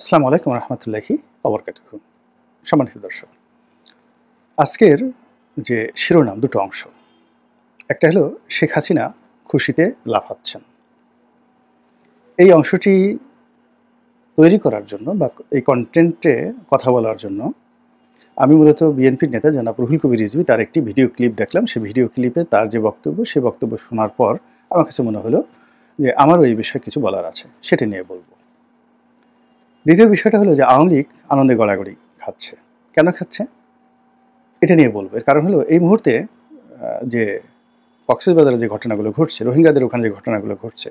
আসসালামু আলাইকুম রহমতুল্লাহি ওবরকাতুহু। সম্মানিত দর্শক, আজকের যে শিরোনাম দুটো অংশ, একটা হলো শেখ হাসিনা খুশিতে লাফাচ্ছেন। এই অংশটি তৈরি করার জন্য বা এই কন্টেন্টে কথা বলার জন্য আমি মূলত বিএনপির নেতা জনাব রুহুল কবির রিজভী তার একটি ভিডিও ক্লিপ দেখলাম। সেই ভিডিও ক্লিপে তার যে বক্তব্য, সেই বক্তব্য শোনার পর আমার কাছে মনে হলো যে আমারও এই বিষয়ে কিছু বলার আছে, সেটা নিয়ে বলব। দ্বিতীয় বিষয়টা হলো যে আওয়ামী লীগ আনন্দে গড়াগড়ি খাচ্ছে। কেন খাচ্ছে? এটা নিয়ে বলব। এর কারণ হলো এই মুহূর্তে যে কক্সবাজারে যে ঘটনাগুলো ঘটছে, রোহিঙ্গাদের ওখানে যে ঘটনাগুলো ঘটছে,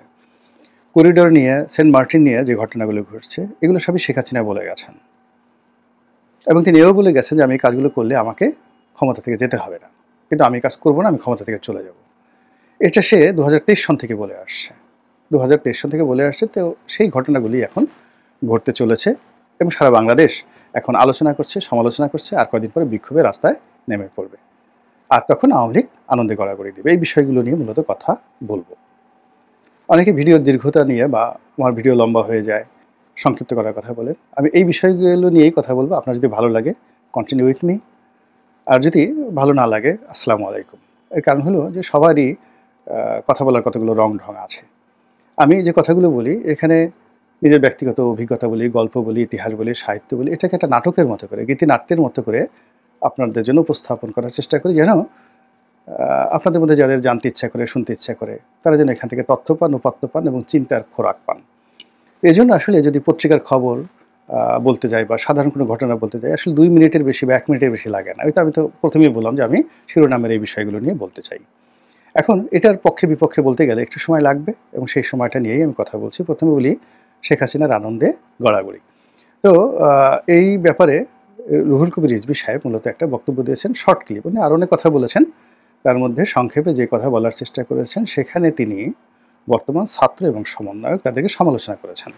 করিডোর নিয়ে, সেন্ট মার্টিন নিয়ে যে ঘটনাগুলো ঘটছে, এগুলো সবই শেখ হাসিনা বলে গেছেন। এবং তিনি এও বলে গেছেন যে আমি এই কাজগুলো করলে আমাকে ক্ষমতা থেকে যেতে হবে না। কিন্তু আমি কাজ করব না, আমি ক্ষমতা থেকে চলে যাব। এটা সে ২০২৩ সন থেকে বলে আসছে। ২০২৩ সন থেকে বলে আসছে, তো সেই ঘটনাগুলি এখন ঘটতে চলেছে এবং সারা বাংলাদেশ এখন আলোচনা করছে, সমালোচনা করছে, আর কয়দিন পরে বিক্ষোভের রাস্তায় নেমে পড়বে। আর তখন আওয়ামী লীগ আনন্দে গড়াগড়ি দেবে। এই বিষয়গুলো নিয়ে মূলত কথা বলবো। অনেকে ভিডিওর দীর্ঘতা নিয়ে বা আমার ভিডিও লম্বা হয়ে যায়, সংক্ষিপ্ত করার কথা বলেন। আমি এই বিষয়গুলো নিয়েই কথা বলবো। আপনার যদি ভালো লাগে কন্টিনিউ উইথ মি, আর যদি ভালো না লাগে আসসালামু আলাইকুম। এর কারণ হলো যে সবারই কথা বলার কতগুলো রং ঢং আছে। আমি যে কথাগুলো বলি এখানে নিজের ব্যক্তিগত অভিজ্ঞতা বলি, গল্প বলি, ইতিহাস বলি, সাহিত্য বলি, এটাকে একটা নাটকের মতো করে, গীতিনাট্যের মতো করে আপনাদের জন্য উপস্থাপন করার চেষ্টা করি, যেন আপনাদের মধ্যে যাদের জানতে ইচ্ছা করে, শুনতে ইচ্ছা করে, তারা যেন এখান থেকে তথ্য পান, উপাত্ত পান এবং চিন্তার খোরাক পান। এজন্য আসলে যদি পত্রিকার খবর বলতে যাই বা সাধারণ কোনো ঘটনা বলতে যাই, আসলে ২ মিনিটের বেশি বা ১ মিনিটের বেশি লাগে না। আমি তো প্রথমেই বললাম যে আমি শিরোনামের এই বিষয়গুলো নিয়ে বলতে চাই। এখন এটার পক্ষে বিপক্ষে বলতে গেলে একটু সময় লাগবে এবং সেই সময়টা নিয়েই আমি কথা বলছি। প্রথমে বলি শেখ হাসিনার আনন্দে গড়াগড়ি। তো এই ব্যাপারে রুহুল কবির রিজভী সাহেব মূলত একটা বক্তব্য দিয়েছেন, শর্ট ক্লিপ। উনি আরও অনেক কথা বলেছেন। তার মধ্যে সংক্ষেপে যে কথা বলার চেষ্টা করেছেন, সেখানে তিনি বর্তমান ছাত্র এবং সমন্বয়ক তাদেরকে সমালোচনা করেছেন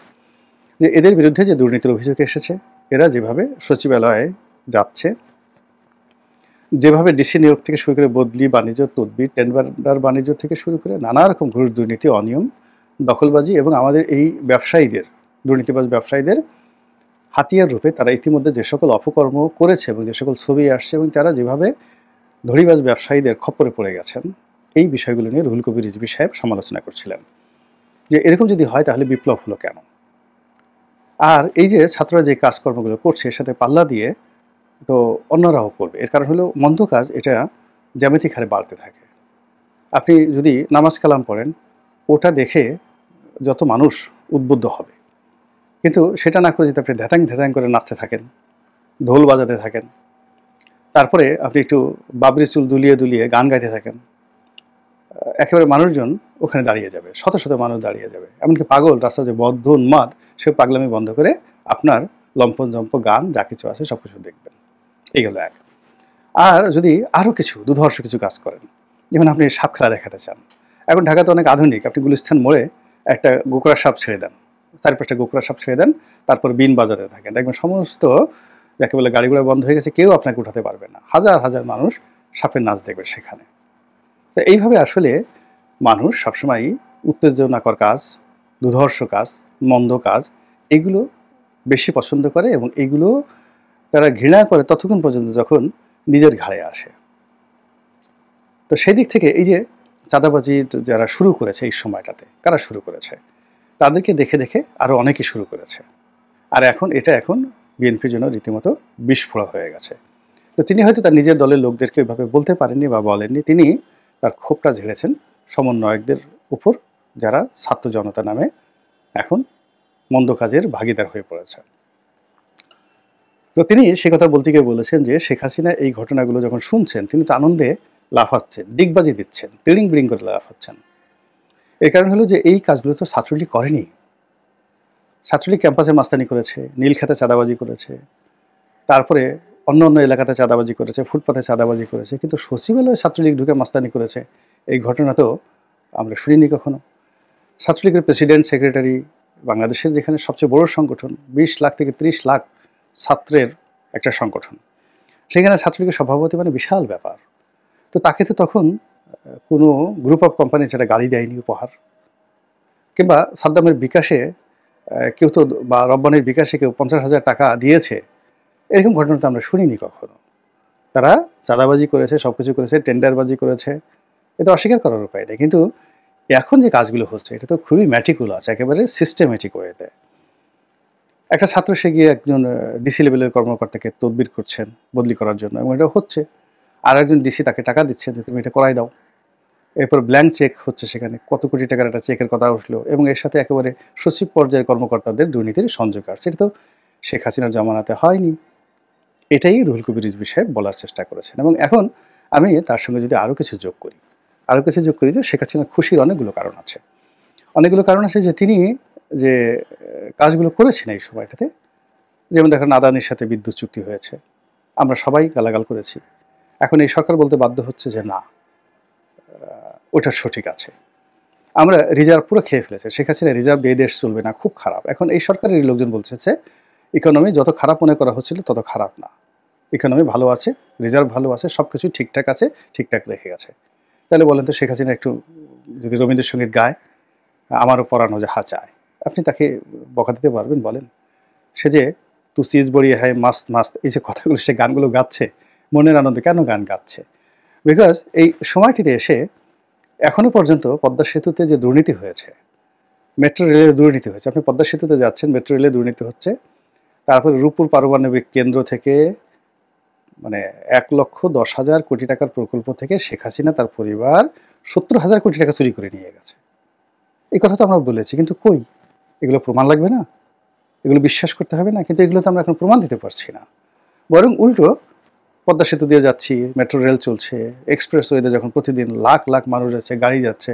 যে এদের বিরুদ্ধে যে দুর্নীতির অভিযোগ এসেছে, এরা যেভাবে সচিবালয়ে যাচ্ছে, যেভাবে ডিসি নিয়োগ থেকে শুরু করে বদলি, বাণিজ্য, তদবির, টেন্ডার বাণিজ্য থেকে শুরু করে নানা রকম ঘুষ, দুর্নীতি, অনিয়ম, দখলবাজি এবং আমাদের এই ব্যবসায়ীদের, দুর্নীতিবাজ ব্যবসায়ীদের হাতিয়ার রূপে তারা ইতিমধ্যে যে সকল অপকর্ম করেছে এবং যে সকল ছবি আসছে এবং তারা যেভাবে ধড়িবাজ ব্যবসায়ীদের খপ্পরে পড়ে গেছেন, এই বিষয়গুলো নিয়ে রুহুল কবির রিজভী সাহেব সমালোচনা করছিলেন যে এরকম যদি হয় তাহলে বিপ্লব হলো কেন? আর এই যে ছাত্ররা যে কাজকর্মগুলো করছে এর সাথে পাল্লা দিয়ে তো অন্যরাও করবে। এর কারণ হলো মন্দ কাজ এটা জ্যামিতিক হারে বাড়তে থাকে। আপনি যদি নামাজ কালাম পড়েন, ওটা দেখে যত মানুষ উদ্বুদ্ধ হবে, কিন্তু সেটা না করে যদি আপনি ধ্যাতাং ধ্যাতাং করে নাচতে থাকেন, ঢোল বাজাতে থাকেন, তারপরে আপনি একটু বাবরি চুল দুলিয়ে দুলিয়ে গান গাইতে থাকেন, একেবারে মানুষজন ওখানে দাঁড়িয়ে যাবে, শত শত মানুষ দাঁড়িয়ে যাবে। এমনকি পাগল রাস্তা যে বদ্ধ উন্মাদ, সে পাগলামি বন্ধ করে আপনার লম্পন জম্প গান যা কিছু আছে সব কিছু দেখবেন। এই গেল এক। আর যদি আরও কিছু দুধর্ষ কিছু কাজ করেন, যেমন আপনি সাপ খেলা দেখাতে চান, এখন ঢাকাতে অনেক আধুনিক, আপনি গুলিস্তান মোড়ে একটা গোকরা সাপ ছেড়ে দেন, চারপাশটা গোকরা সাপ ছেড়ে দেন, তারপর বিন বাজাতে থাকেন, দেখবেন সমস্ত যাকে বলে গাড়ি ঘোড়া বন্ধ হয়ে গেছে, কেউ আপনাকে উঠাতে পারবে না, হাজার হাজার মানুষ সাপের নাচ দেখবে সেখানে। তো এইভাবে আসলে মানুষ সবসময়ই উত্তেজনাকর কাজ, দুধর্ষ কাজ, মন্দ কাজ, এগুলো বেশি পছন্দ করে এবং এগুলো তারা ঘৃণা করে ততক্ষণ পর্যন্ত যখন নিজের ঘাড়ে আসে। তো সেই দিক থেকে এই যে চাঁদাবাজি যারা শুরু করেছে এই সময়টাতে, কারা শুরু করেছে? তাদেরকে দেখে দেখে আরও অনেকে শুরু করেছে। আর এখন বিএনপির জন্য রীতিমতো বিস্ফোরক হয়ে গেছে। তো তিনি হয়তো তার নিজের দলের লোকদেরকে ওইভাবে বলতে পারেননি বা বলেননি। তিনি তার ক্ষোভটা ঝেড়েছেন সমন্বয়কদের উপর, যারা ছাত্র জনতা নামে এখন মন্দ কাজের ভাগিদার হয়ে পড়েছে। তো তিনি সে কথা বলতে গিয়ে বলেছেন যে শেখ হাসিনা এই ঘটনাগুলো যখন শুনছেন, তিনি তো আনন্দে লাফাচ্ছেন, ডিগবাজি দিচ্ছেন, তিড়িং বিড়িং করে লাফাচ্ছেন। এর কারণ হলো যে এই কাজগুলো তো ছাত্রলীগ করেনি। ছাত্রলীগ ক্যাম্পাসে মাস্তানি করেছে, নীলখাতে চাঁদাবাজি করেছে, তারপরে অন্য অন্য এলাকাতে চাঁদাবাজি করেছে, ফুটপাথে চাঁদাবাজি করেছে, কিন্তু সচিবালয়ে ছাত্রলীগ ঢুকে মাস্তানি করেছে এই ঘটনা তো আমরা শুনিনি কখনো। ছাত্রলীগের প্রেসিডেন্ট, সেক্রেটারি, বাংলাদেশের যেখানে সবচেয়ে বড় সংগঠন, ২০ লাখ থেকে ৩০ লাখ ছাত্রের একটা সংগঠন, সেখানে ছাত্রলীগের সভাপতি মানে বিশাল ব্যাপার। তো তাকে তো তখন কোনো গ্রুপ অফ কোম্পানি যেটা গাড়ি দেয়নি উপহার, কিংবা সাদ্দামের বিকাশে কেউ তো বা রব্বানির বিকাশে কেউ 50,000 টাকা দিয়েছে, এরকম ঘটনা তো আমরা শুনিনি কখনো। তারা চাঁদাবাজি করেছে, সব কিছু করেছে, টেন্ডারবাজি করেছে, এটা অস্বীকার করার উপায় নেই। কিন্তু এখন যে কাজগুলো হচ্ছে এটা তো খুবই ম্যাটিকুলাস, একেবারে সিস্টেমেটিক ওয়েতে। একটা ছাত্র সে গিয়ে একজন ডিসি লেভেলের কর্মকর্তাকে তদবির করছেন বদলি করার জন্য, এবং এটা হচ্ছে। আর একজন ডিসি তাকে টাকা দিচ্ছে যে তুমি এটা করাই দাও। এরপর ব্ল্যাঙ্ক চেক হচ্ছে, সেখানে কত কোটি টাকার একটা চেকের কথা উঠলো, এবং এর সাথে একেবারে সচিব পর্যায়ের কর্মকর্তাদের দুর্নীতির সংযোগ আসছে। এটা তো শেখ হাসিনার জামানাতে হয়নি। এটাই রুহুল কবির রিজভী সাহেব বলার চেষ্টা করেছেন। এবং এখন আমি তার সঙ্গে যদি আরও কিছু যোগ করি, যে শেখ হাসিনার খুশির অনেকগুলো কারণ আছে। যে তিনি যে কাজগুলো করেছেন এই সময়টাতে, যেমন দেখেন আদানির সাথে বিদ্যুৎ চুক্তি হয়েছে, আমরা সবাই গালাগাল করেছি। এখন এই সরকার বলতে বাধ্য হচ্ছে যে না, ওটা সঠিক আছে। আমরা রিজার্ভ পুরো খেয়ে ফেলেছে, শেখ হাসিনা রিজার্ভ দিয়ে দেশ চলবে না, খুব খারাপ। এখন এই সরকারের লোকজন বলছে যে ইকোনমি যত খারাপ মনে করা হচ্ছিল তত খারাপ না, ইকোনমি ভালো আছে, রিজার্ভ ভালো আছে, সব কিছু ঠিকঠাক আছে, ঠিকঠাক রেখে গেছে। তাহলে বলেন তো শেখ হাসিনা একটু যদি রবীন্দ্রসঙ্গীত গায়, আমারও পরানো যাহা চায়, আপনি তাকে বকা দিতে পারবেন বলেন? সে যে তু চিজ বড়িয়ে হায় মাস্ত মাস্ত, এই যে কথাগুলো সে গানগুলো গাচ্ছে মনের আনন্দে, কেন গান গাচ্ছে? বিকজ এই সময়টিতে এসে এখনো পর্যন্ত পদ্মা সেতুতে যে দুর্নীতি হয়েছে, মেট্রো রেলের দুর্নীতি হয়েছে, আপনি পদ্মা সেতুতে যাচ্ছেন, মেট্রো রেলে দুর্নীতি হচ্ছে, তারপরে রূপপুর পারমাণবিক কেন্দ্র থেকে মানে 1,10,000 কোটি টাকার প্রকল্প থেকে শেখ হাসিনা তার পরিবার 70,000 কোটি টাকা চুরি করে নিয়ে গেছে। এই কথা তো আমরা বলেছি, কিন্তু কই? এগুলো প্রমাণ লাগবে না? এগুলো বিশ্বাস করতে হবে না? কিন্তু এগুলো তো আমরা এখন প্রমাণ দিতে পারছি না। বরং উল্টো পদ্মা সেতু দিয়ে যাচ্ছি, মেট্রো রেল চলছে, এক্সপ্রেসওয়েতে যখন প্রতিদিন লাখ লাখ মানুষ যাচ্ছে, গাড়ি যাচ্ছে।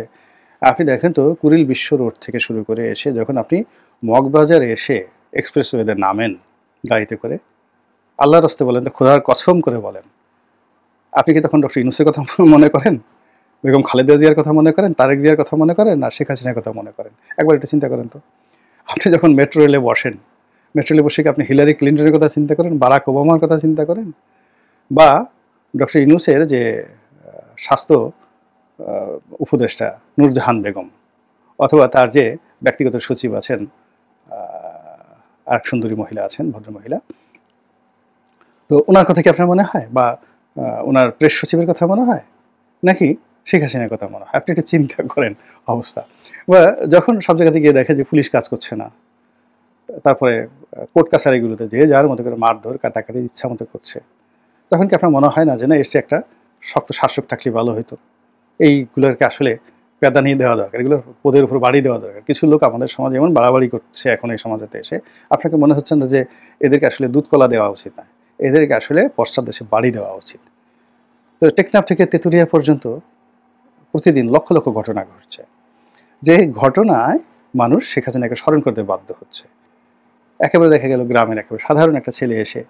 আপনি দেখেন তো কুড়িল বিশ্ব রোড থেকে শুরু করে এসে যখন আপনি মগবাজারে এসে এক্সপ্রেসওয়েতে নামেন গাড়িতে করে, আল্লাহর রাস্তে বলেন তো, খোদার কসম করে বলেন, আপনি কি তখন ডক্টর ইউনূসের কথা মনে করেন, বেগম খালেদা জিয়ার কথা মনে করেন, তারেক জিয়ার কথা মনে করেন, না শেখ হাসিনার কথা মনে করেন? একবার একটু চিন্তা করেন তো। আপনি যখন মেট্রো রেলে বসেন, মেট্রো রেলে বসে কি আপনি হিলারি ক্লিন্টনের কথা চিন্তা করেন, বারাক ওবামার কথা চিন্তা করেন, বা ডক্টর ইউনূসের যে স্বাস্থ্য উপদেষ্টা নূরজাহান বেগম, অথবা তার যে ব্যক্তিগত সচিব আছেন, আরেক সুন্দরী মহিলা আছেন, ভদ্রমহিলা, তো ওনার কথা কি আপনার মনে হয়, বা ওনার প্রেস সচিবের কথা মনে হয়, নাকি শেখ হাসিনার কথা মনে হয়? আপনি একটু চিন্তা করেন অবস্থা। বা যখন সব জায়গাতে গিয়ে দেখে যে পুলিশ কাজ করছে না, তারপরে কোর্ট কাছারিগুলোতে যে যার মতো করে মারধর কাটাকাটি ইচ্ছা মতো করছে, তখন কি আপনার মনে হয় না যে না, এর চেয়ে একটা শক্ত শাসক থাকলে ভালো হতো? এইগুলোকে আসলে প্যাদানি দেওয়া দরকার, এগুলোর পদের উপর বাড়ি দেওয়া দরকার। কিছু লোক আমাদের সমাজে এমন বাড়াবাড়ি করছে এখন এই সমাজেতে এসে, আপনাকে মনে হচ্ছে না যে এদেরকে আসলে দুধ কলা দেওয়া উচিত না, এদেরকে আসলে পশ্চাৎ দেশে বাড়ি দেওয়া উচিত? তো টেকনাফ থেকে তেঁতুলিয়া পর্যন্ত প্রতিদিন লক্ষ লক্ষ ঘটনা ঘটছে, যে ঘটনায় মানুষ শেখ হাসিনাকে স্মরণ করতে বাধ্য হচ্ছে। একেবারে দেখা গেল গ্রামের একেবারে সাধারণ একটা ছেলে এসে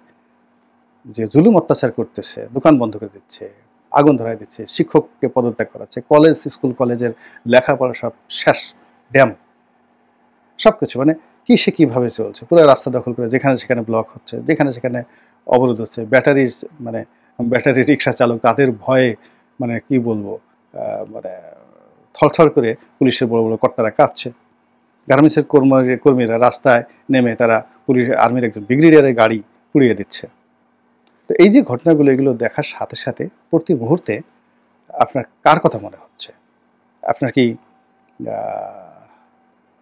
যে জুলুম অত্যাচার করতেছে, দোকান বন্ধ করে দিচ্ছে, আগুন ধরায় দিচ্ছে, শিক্ষককে পদত্যাগ করাচ্ছে, কলেজ স্কুল কলেজের লেখাপড়া সব শেষ, ড্যাম, সব কিছু মানে কি সে কীভাবে চলছে, পুরো রাস্তা দখল করে যেখানে সেখানে ব্লক হচ্ছে, যেখানে সেখানে অবরোধ হচ্ছে, ব্যাটারির মানে ব্যাটারি রিক্সা চালক তাদের ভয়ে মানে কি বলবো, মানে থরথর করে পুলিশের বড় বড় কর্তারা কাঁপছে, গার্মেন্টসের কর্মীরা রাস্তায় নেমে তারা পুলিশ আর্মির একজন ব্রিগেডিয়ারের গাড়ি পুড়িয়ে দিচ্ছে। তো এই যে ঘটনাগুলো, এগুলো দেখার সাথে সাথে প্রতি মুহূর্তে আপনার কার কথা মনে হচ্ছে? আপনার কি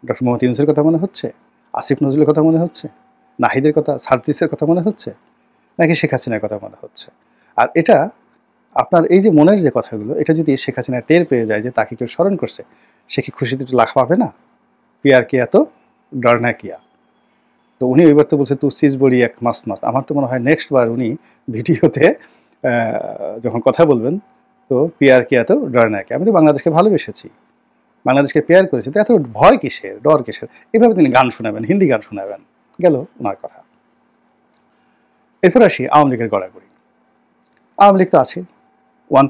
ডক্টর মোহাম্মদ ইউনূসের কথা মনে হচ্ছে, আসিফ নজরুলের কথা মনে হচ্ছে, নাহিদের কথা, সার্জিসের কথা মনে হচ্ছে, নাকি শেখ হাসিনার কথা মনে হচ্ছে? আর এটা আপনার এই যে মনের যে কথাগুলো, এটা যদি শেখ হাসিনা টের পেয়ে যায় যে তাকে কেউ স্মরণ করছে, সে কি খুশিতে একটু লাখ পাবে না? পিয়ার কিয়া তো ডরনা কিয়া। তো উনি ওইবার তো বলছে তু সিজ বড়ি এক মাস মাস। আমার তো মনে হয় নেক্সট বার উনি ভিডিওতে যখন কথা বলবেন, তো পিয়ার কিয়া তো ডরনা কিয়া, আমি তো বাংলাদেশকে ভালোবেসেছি, বাংলাদেশকে পেয়ার করেছি, তো এত ভয় কিসের, ডর কিসের? এভাবে তিনি গান শোনাবেন, হিন্দি গান শোনাবেন, গেল ওনার কথা। এরপর আসি আওয়ামী লীগের গড়াগড়ি। আওয়ামী লীগ তো আছে, 1